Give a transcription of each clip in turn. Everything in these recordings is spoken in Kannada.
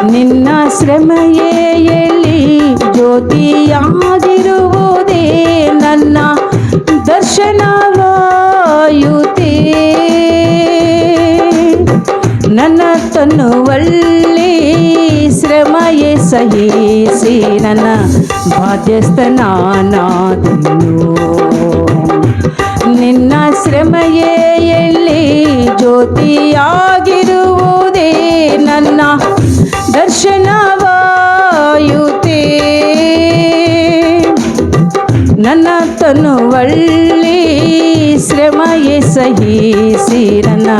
ನಿನ್ನ ಶ್ರಮೆಯಲ್ಲಿ ಜ್ಯೋತಿಯಾಗಿರುವುದೇ ನನ್ನ ದರ್ಶನವಾಯುತ್ತೇ. ನನ್ನ ತನ್ನುವಲ್ಲಿ ಶ್ರಮೆಯೇ ಸಹಿಸಿ ನನ್ನ ಬಾಧ್ಯಸ್ಥನಾದೆನು. ನಿನ್ನ ಶ್ರಮೆಯಲ್ಲಿ ಜ್ಯೋತಿಯಾಗಿರುವುದೇ ನನ್ನ ದರ್ಶನವಾಯುತ್ತೇ. ನನ್ನ ತನ್ನುವಲ್ಲಿ ಶ್ರಮೆಯೇ ಸಹಿಸಿ ನನ್ನ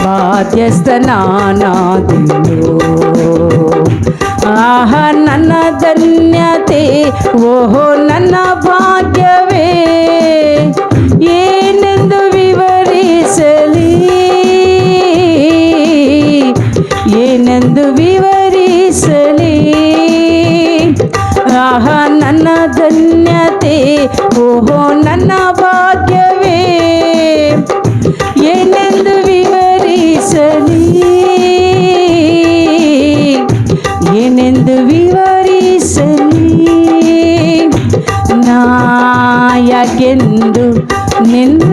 ಬಾಧ್ಯಸ್ಥನಾದೆನು. ಆಹಾ ನನ್ನ ಧನ್ಯತೆ, ಓಹೋ ನನ್ನ ಭಾಗ್ಯವೇ, ಏನೆಂದು ವಿವರಿಸಲಿ, ಏನೆಂದು ವಿವರಿಸಲಿ. ಆಹಾ ನನ್ನ ಧನ್ಯತೆ, ಓಹೋ ನನ್ನ ಭಾಗ್ಯವೇ, ಏನೆಂದು ವಿವರಿಸಲಿ, ಏನೆಂದು ವಿವರಿಸಲಿ. ನಾ ಯಾಕೆಂದು ನಿನ್ನ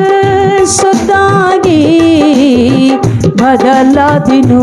ಸೊತ್ತಾಗಿ ಬದಲಾದೆನು.